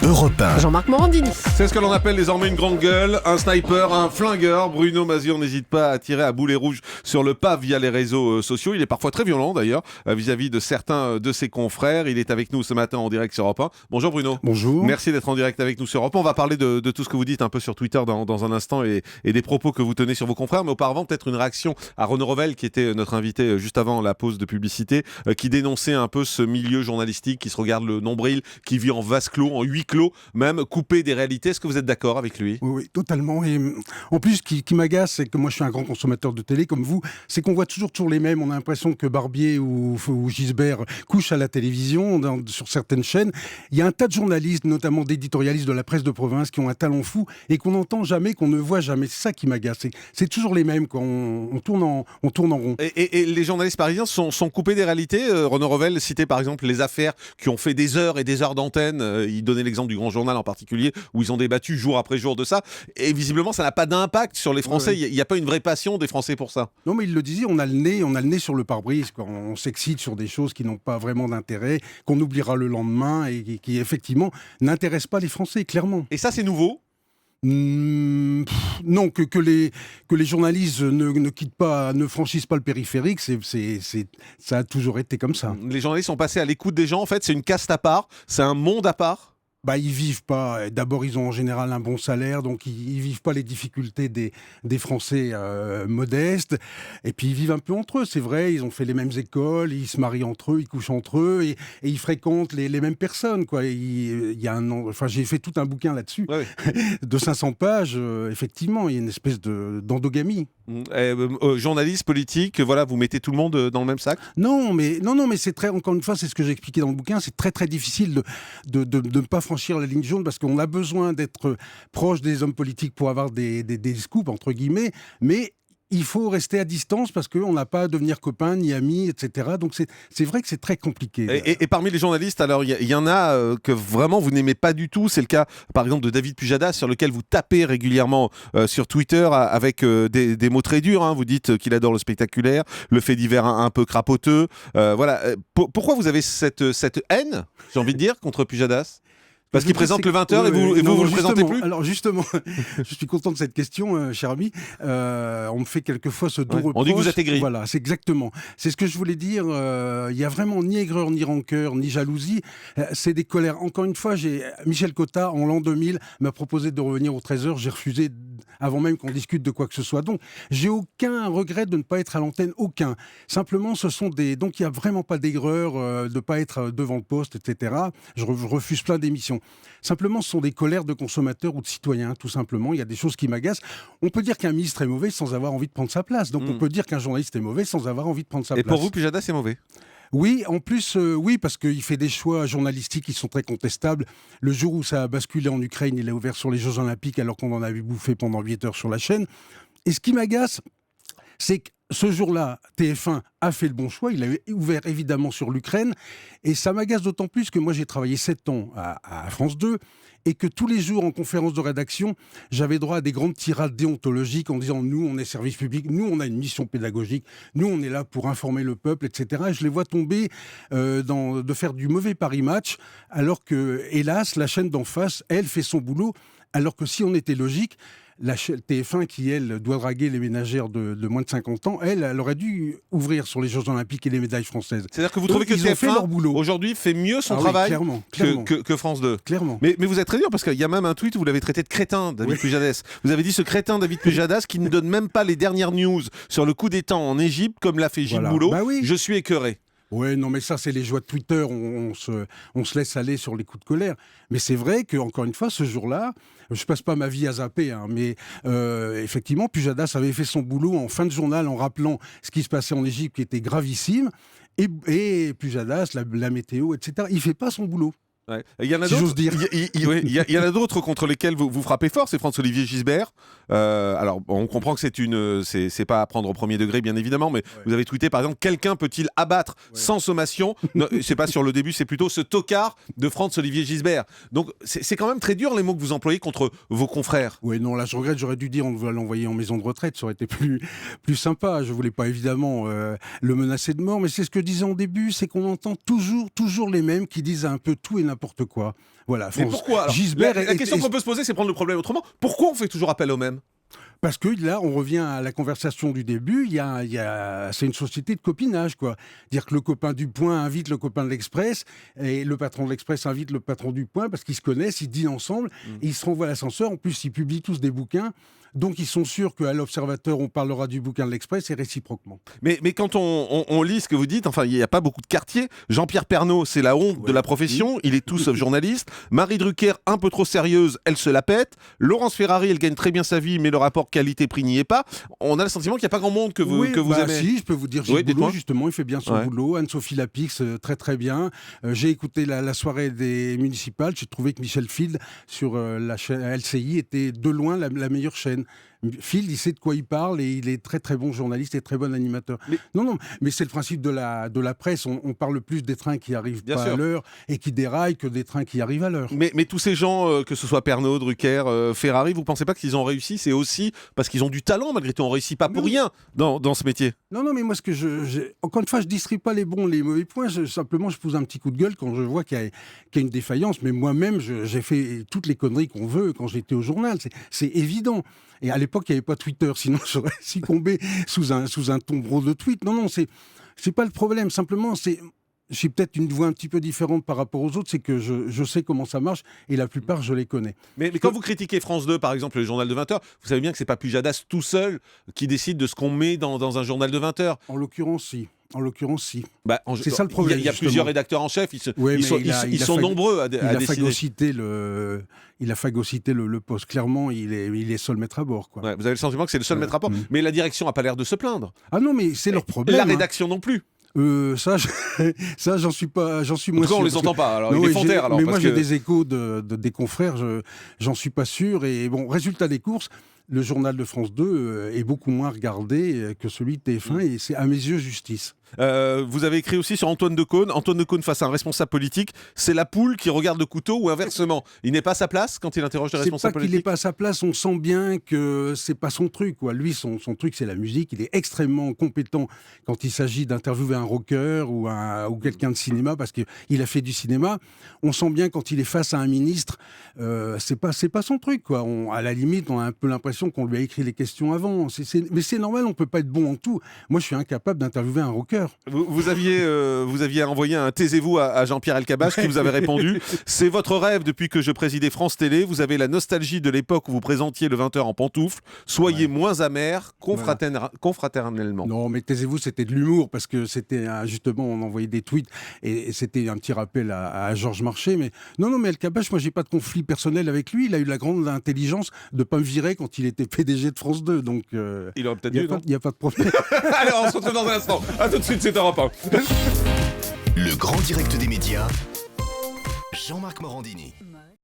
Europe 1. Jean-Marc Morandini. C'est ce que l'on appelle désormais une grande gueule, un sniper, un flingueur. Bruno Mazur n'hésite pas à tirer à boulet rouge sur le pas via les réseaux sociaux. Il est parfois très violent d'ailleurs vis-à-vis de certains de ses confrères. Il est avec nous ce matin en direct sur Europe 1. Bonjour Bruno. Bonjour. Merci d'être en direct avec nous sur Europe 1. On va parler de tout ce que vous dites un peu sur Twitter dans un instant et des propos que vous tenez sur vos confrères. Mais auparavant, peut-être une réaction à Renaud Revel qui était notre invité juste avant la pause de publicité, qui dénonçait un peu ce milieu journalistique qui se regarde le nombril, qui vit en vase clos, en huis clos, même coupé des réalités. Est-ce que vous êtes d'accord avec lui ? Oui, totalement. Et en plus, ce qui m'agace, c'est que moi, je suis un grand consommateur de télé, comme vous, c'est qu'on voit toujours les mêmes. On a l'impression que Barbier ou Gisbert couchent à la télévision, sur certaines chaînes. Il y a un tas de journalistes, notamment d'éditorialistes de la presse de province, qui ont un talent fou et qu'on n'entend jamais, qu'on ne voit jamais. C'est ça qui m'agace. C'est toujours les mêmes, quoi. On tourne en rond. Et les journalistes parisiens sont coupés des réalités. Renaud Revel citait par exemple les affaires qui ont fait des heures et des heures d'antenne. Il donnait l'exemple du Grand Journal en particulier, où ils ont débattu jour après jour de ça. Et visiblement, ça n'a pas d'impact sur les Français. Ouais. Il n'y a pas une vraie passion des Français pour ça. Non, mais il le disait, on a le nez sur le pare-brise, quoi. On s'excite sur des choses qui n'ont pas vraiment d'intérêt, qu'on oubliera le lendemain et qui effectivement n'intéressent pas les Français, clairement. Et ça, c'est nouveau. Non, que les journalistes ne franchissent pas le périphérique, ça a toujours été comme ça. Les journalistes sont passés à l'écoute des gens. En fait, c'est une caste à part. C'est un monde à part. Ils vivent pas. D'abord, ils ont en général un bon salaire, donc ils vivent pas les difficultés des Français modestes. Et puis ils vivent un peu entre eux, c'est vrai. Ils ont fait les mêmes écoles, ils se marient entre eux, ils couchent entre eux et ils fréquentent les mêmes personnes, quoi. Il y a j'ai fait tout un bouquin là-dessus de 500 pages. Effectivement, il y a une espèce d'endogamie. Journaliste, politique, voilà, vous mettez tout le monde dans le même sac. Non, mais c'est très. Encore une fois, c'est ce que j'ai expliqué dans le bouquin. C'est très très difficile de ne pas franchir la ligne jaune parce qu'on a besoin d'être proche des hommes politiques pour avoir des scoops entre guillemets, mais il faut rester à distance parce qu'on n'a pas à devenir copain ni ami, etc. Donc c'est vrai que c'est très compliqué. Et parmi les journalistes, alors il y en a que vraiment vous n'aimez pas du tout. C'est le cas par exemple de David Pujadas, sur lequel vous tapez régulièrement sur Twitter avec des mots très durs. Vous dites qu'il adore le spectaculaire, le fait divers un peu crapoteux. Voilà. Pourquoi vous avez cette haine, j'ai envie de dire, contre Pujadas ? Parce qu'il présente le 20h et vous ne le présentez plus ? Alors justement, je suis content de cette question, cher ami. On me fait quelquefois ce doux reproche. On dit que vous êtes aigri. Voilà, c'est exactement. C'est ce que je voulais dire. Il n'y a vraiment ni aigreur, ni rancœur, ni jalousie. C'est des colères. Encore une fois, Michel Cotta, en l'an 2000, m'a proposé de revenir aux 13h. J'ai refusé avant même qu'on discute de quoi que ce soit. Donc, j'ai aucun regret de ne pas être à l'antenne, aucun. Simplement, donc il n'y a vraiment pas d'aigreur de ne pas être devant le poste, etc. Je refuse plein d'émissions. Simplement, ce sont des colères de consommateurs ou de citoyens, tout simplement. Il y a des choses qui m'agacent. On peut dire qu'un ministre est mauvais sans avoir envie de prendre sa place. Donc, on peut dire qu'un journaliste est mauvais sans avoir envie de prendre sa place. Et pour vous, Pujadas, c'est mauvais ? Oui, en plus, oui, parce qu'il fait des choix journalistiques qui sont très contestables. Le jour où ça a basculé en Ukraine, il a ouvert sur les Jeux Olympiques alors qu'on en avait bouffé pendant 8 heures sur la chaîne. Et ce qui m'agace, c'est que ce jour-là, TF1 a fait le bon choix. Il a ouvert évidemment sur l'Ukraine. Et ça m'agace d'autant plus que moi, j'ai travaillé 7 ans à France 2 et que tous les jours, en conférence de rédaction, j'avais droit à des grandes tirades déontologiques en disant « Nous, on est service public. Nous, on a une mission pédagogique. Nous, on est là pour informer le peuple, etc. » Et je les vois tomber de faire du mauvais Paris Match alors que, hélas, la chaîne d'en face, elle, fait son boulot. Alors que si on était logique, la TF1 qui, elle, doit draguer les ménagères de moins de 50 ans, elle aurait dû ouvrir sur les Jeux Olympiques et les médailles françaises. C'est-à-dire que vous trouvez que TF1, aujourd'hui, fait mieux son travail que France 2 ? Clairement. Mais vous êtes très dur, parce qu'il y a même un tweet où vous l'avez traité de crétin, David Pujadas. Vous avez dit ce crétin David Pujadas qui ne donne même pas les dernières news sur le coup d'État en Égypte, comme l'a fait Gilles Boulot. Je suis écœuré. Ouais, non, mais ça, c'est les joies de Twitter. On se laisse aller sur les coups de colère. Mais c'est vrai qu'encore une fois, ce jour-là, je passe pas ma vie à zapper, mais effectivement, Pujadas avait fait son boulot en fin de journal en rappelant ce qui se passait en Égypte, qui était gravissime. Et Pujadas, la météo, etc., il fait pas son boulot. Ouais. Il y en a si d'autres. J'ose dire. Il y en a d'autres contre lesquels vous frappez fort. C'est François-Olivier Gisbert. Alors, on comprend que c'est pas à prendre au premier degré, bien évidemment, mais vous avez tweeté par exemple, quelqu'un peut-il abattre sans sommation ? Non, c'est pas sur le début, c'est plutôt ce tocard de François-Olivier Gisbert. Donc, c'est quand même très dur les mots que vous employez contre vos confrères. Oui, non, là, je regrette. J'aurais dû dire on va l'envoyer en maison de retraite. Ça aurait été plus sympa. Je voulais pas évidemment le menacer de mort, mais c'est ce que je disais en début, c'est qu'on entend toujours les mêmes qui disent un peu tout et n'importe n'importe quoi. Voilà. Mais pourquoi alors, Gisbert la question qu'on peut se poser, c'est prendre le problème autrement. Pourquoi on fait toujours appel aux mêmes ? Parce que là, on revient à la conversation du début, c'est une société de copinage, quoi. Dire que le copain du Point invite le copain de l'Express, et le patron de l'Express invite le patron du Point, parce qu'ils se connaissent, ils dînent ensemble, et ils se renvoient à l'ascenseur. En plus, ils publient tous des bouquins, donc ils sont sûrs qu'à l'Observateur, on parlera du bouquin de l'Express, et réciproquement. Mais quand on lit ce que vous dites, enfin, il n'y a pas beaucoup de quartiers. Jean-Pierre Pernaut, c'est la honte de la profession. Il est tout sauf journaliste. Marie Drucker, un peu trop sérieuse, elle se la pète. Laurence Ferrari, elle gagne très bien sa vie, mais le rapport qualité-prix n'y est pas. On a le sentiment qu'il n'y a pas grand monde que vous aimez. Si, je peux vous dire, Gilles Boulot, justement, il fait bien son boulot. Anne-Sophie Lapix, très très bien. J'ai écouté la soirée des municipales. J'ai trouvé que Michel Field, sur la chaîne LCI, était de loin la meilleure chaîne. Field, il sait de quoi il parle et il est très très bon journaliste et très bon animateur. Non, mais c'est le principe de la presse. On parle plus des trains qui arrivent pas à l'heure et qui déraillent que des trains qui arrivent à l'heure. Mais tous ces gens, que ce soit Pernaut, Drucker, Ferrari, vous pensez pas que s'ils ont réussi, c'est aussi parce qu'ils ont du talent malgré tout. On réussit pas pour rien dans ce métier. Non, mais moi, encore une fois, je distribue pas les bons, les mauvais points. Simplement, je pose un petit coup de gueule quand je vois qu'il y a une défaillance. Mais moi-même, j'ai fait toutes les conneries qu'on veut quand j'étais au journal. C'est évident. Et à l'époque, il n'y avait pas Twitter, sinon j'aurais succombé sous un tombereau de tweets. Non, c'est pas le problème. Simplement, j'ai peut-être une voix un petit peu différente par rapport aux autres, c'est que je sais comment ça marche et la plupart, je les connais. Mais quand vous critiquez France 2, par exemple, le journal de 20h, vous savez bien que c'est pas Pujadas tout seul qui décide de ce qu'on met dans un journal de 20h. En l'occurrence, si. C'est ça le Il problème. y a plusieurs rédacteurs en chef, ils sont nombreux à décider. Il a phagocyté le poste. Clairement, il est seul maître à bord. Quoi. Ouais, vous avez le sentiment que c'est le seul maître à bord. Mais la direction n'a pas l'air de se plaindre. Ah non, mais c'est leur problème. La rédaction non plus. Ça, j'en suis moins sûr. En tout cas, on les entend pas. Alors, il est fontaire. Mais moi, j'ai des échos des confrères. J'en suis pas sûr. Et bon, résultat des courses. Le journal de France 2 est beaucoup moins regardé que celui de TF1 et c'est à mes yeux justice. Vous avez écrit aussi sur Antoine Decaune. Antoine Decaune face à un responsable politique, c'est la poule qui regarde le couteau ou inversement. Il n'est pas à sa place quand il interroge les responsables politiques. C'est pas qu'il n'est pas à sa place, on sent bien que c'est pas son truc. Quoi. Lui, son truc, c'est la musique. Il est extrêmement compétent quand il s'agit d'interviewer un rocker ou quelqu'un de cinéma parce qu'il a fait du cinéma. On sent bien quand il est face à un ministre, c'est pas son truc. Quoi. À la limite, on a un peu l'impression qu'on lui a écrit les questions avant. Mais c'est normal, on peut pas être bon en tout. Moi, je suis incapable d'interviewer un rocker. Vous aviez envoyé un taisez-vous à Jean-Pierre Elkabbach qui vous avait répondu. C'est votre rêve depuis que je présidais France Télé. Vous avez la nostalgie de l'époque où vous présentiez le 20h en pantoufles. Soyez moins amer, confraternellement. Non, mais taisez-vous, c'était de l'humour parce que c'était justement, on envoyait des tweets et c'était un petit rappel à Georges Marchais. Mais non, mais Elkabbach, moi, j'ai pas de conflit personnel avec lui. Il a eu la grande intelligence de pas me virer quand il était PDG de France 2. Donc, il aurait peut-être dû, non ? Il n'y a pas de problème. Allez, on se retrouve dans un instant. À tout de suite, c'est Europe 1. Le grand direct des médias, Jean-Marc Morandini.